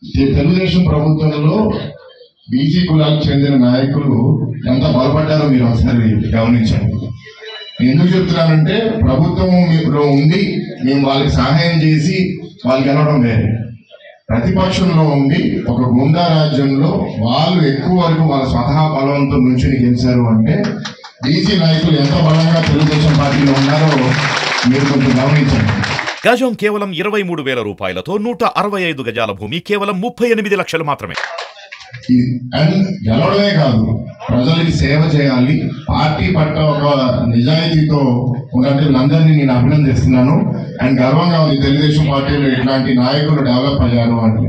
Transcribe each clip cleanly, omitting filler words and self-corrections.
తెలుగుదేశం ప్రభుత్వంలో బీసీ కులాలకు చెందిన నాయకులు ఎంత బలపడ్డారో మీరు ఒకసారి గమనించండి. ఎందుకు చెప్తున్నానంటే ప్రభుత్వంలో ఉండి మేము వాళ్ళకి సహాయం చేసి వాళ్ళు గెలవడం వేరే, ప్రతిపక్షంలో ఉండి ఒక గుండా రాజ్యంలో వాళ్ళు ఎక్కువ వరకు వాళ్ళ స్వతహా బలవంతో నుంచి గెలిచారు అంటే బీసీ నాయకులు ఎంత బలంగా తెలుగుదేశం పార్టీలో ఉన్నారో మీరు కొంచెం గమనించండి. గజం కేవలం 23,000 రూపాయలతో 165 గజాల భూమి కేవలం 38 లక్షలు మాత్రమే. అండ్ గెలవడమే కాదు, ప్రజలకి సేవ చేయాలి, పార్టీ పట్ల ఒక నిజాయితీతో ఉన్నట్టు అందరినీ నేను అభినందిస్తున్నాను. అండ్ గర్వంగా ఉంది తెలుగుదేశం పార్టీలో ఇట్లాంటి నాయకులు డెవలప్ అయ్యారు అంటే.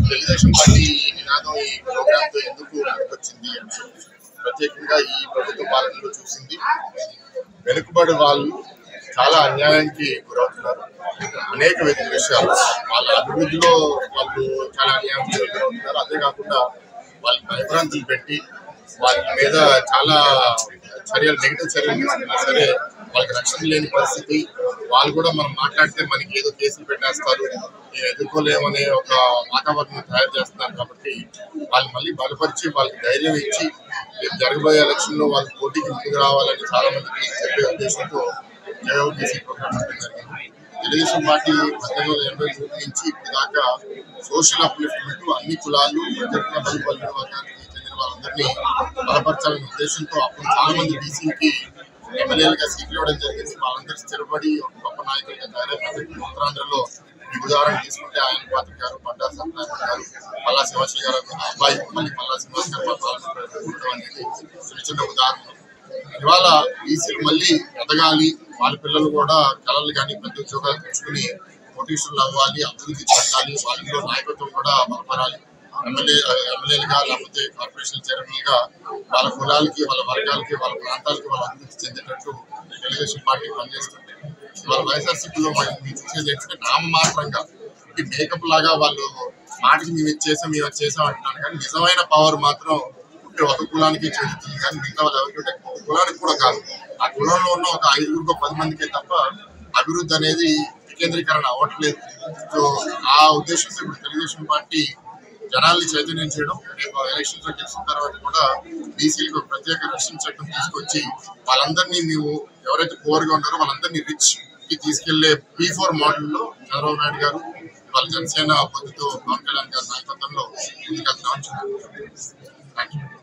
తెలుగుదేశం పార్టీ నినాదం ఈ ప్రోగ్రామ్ తో ఎందుకు వచ్చింది అంటే, ప్రత్యేకంగా ఈ ప్రభుత్వ పాలనలో చూసింది వెనుకబడి వాళ్ళు చాలా అన్యాయానికి గురవుతున్నారు. అనేక విషయాలు వాళ్ళ అభివృద్ధిలో వాళ్ళు చాలా అన్యాయానికి గురవుతున్నారు. అదే కాకుండా వాళ్ళకి భయభ్రాంతులు పెట్టి వాళ్ళ మీద చాలా చర్యలు, నెగిటివ్ చర్యలు తీసుకున్నా సరే వాళ్ళకి రక్షణ లేని పరిస్థితి. వాళ్ళు కూడా మనం మాట్లాడితే మనకి ఏదో కేసులు పెట్టేస్తారు, నేను ఎదుర్కోలేమనే ఒక వాతావరణం తయారు చేస్తున్నారు. కాబట్టి వాళ్ళు మళ్ళీ బలపరిచి వాళ్ళకి ధైర్యం ఇచ్చి జరగబోయే ఎలక్షన్ లో వాళ్ళు పోటీకి ముందుకు రావాలని చాలా మందికి చెప్పే ఉద్దేశంతో జేఓబీసీ ప్రోగ్రామ్ జరిగింది. తెలుగుదేశం పార్టీ 1983 నుంచి ఇప్పుడు దాకా సోషల్ అప్లిఫ్ట్మెంట్ అన్ని కులాలు, బడుగు బలహీన వర్గానికి చెందిన వాళ్ళందరినీ బలపరచాలనే ఉద్దేశంతో అప్పుడు చాలా మంది బీసీకి ఎమ్మెల్యేలుగా సీట్లు ఇవ్వడం జరిగింది. వాళ్ళందరూ స్థిరపడి ఒక గొప్ప నాయకులుగా తయారైపోతే ఉత్తరాంధ్రలో ఈ ఉదాహరణ తీసుకుంటే ఆయన పాత్ర గారు, బండారు సత్యనారాయణ గారు, పల్లా శివాజీ గారు అబ్బాయి మళ్ళీ పల్లా శివాజీ గారు పాల్గొనడం అనేది చిన్న చిన్న ఉదాహరణ. ఇవాళ బీసీలు మళ్ళీ ఎదగాలి, వాళ్ళ పిల్లలు కూడా కళలు కానీ పెద్ద ఉద్యోగాలు తెచ్చుకుని పొలిటీషియన్లు అవ్వాలి, అభివృద్ధి చెందాలి, వాళ్ళలో నాయకత్వం కూడా బలపడాలి. ఎమ్మెల్యేలుగా లేకపోతే కార్పొరేషన్ చైర్మన్ గా వాళ్ళ కులాలకి, వాళ్ళ వర్గాలకి, వాళ్ళ ప్రాంతాలకి వాళ్ళ అభివృద్ధి చెందేటట్టు తెలుగుదేశం పార్టీ పనిచేస్తుంది. వాళ్ళ వైఎస్ఆర్సీపీలో మేము చూసేది ఏంటంటే నామమాత్రంగా మేకప్ లాగా వాళ్ళు మాటకి మేము చేసాం అంటున్నాను, కానీ నిజమైన పవర్ మాత్రం ఒక కులానికి చెందుతుంది. కానీ మిగతా వాళ్ళు ఎవరికంటే ఒక కులానికి కూడా కాదు, ఆ కులంలో ఉన్న ఒక 5 10 మందికే తప్ప అభివృద్ధి అనేది వికేంద్రీకరణ అవ్వట్లేదు. సో ఆ ఉద్దేశంతో ఇప్పుడు తెలుగుదేశం పార్టీ జనాల్ని చైతన్యం చేయడం, రేపు ఎలక్షన్స్ లో గెలిచిన తర్వాత కూడా బీసీలకు ప్రత్యేక రక్షణ చట్టం తీసుకొచ్చి వాళ్ళందరినీ మేము ఎవరైతే పూర్గా ఉన్నారో వాళ్ళందరినీ రిచ్ కి తీసుకెళ్లే P4 మోడల్లో చంద్రబాబు నాయుడు గారు వాళ్ళ జనసేన పొద్దుతో పవన్ కళ్యాణ్ గారి నాయకత్వంలో ముందుకెళ్తున్నామని చెప్పారు. Thank you.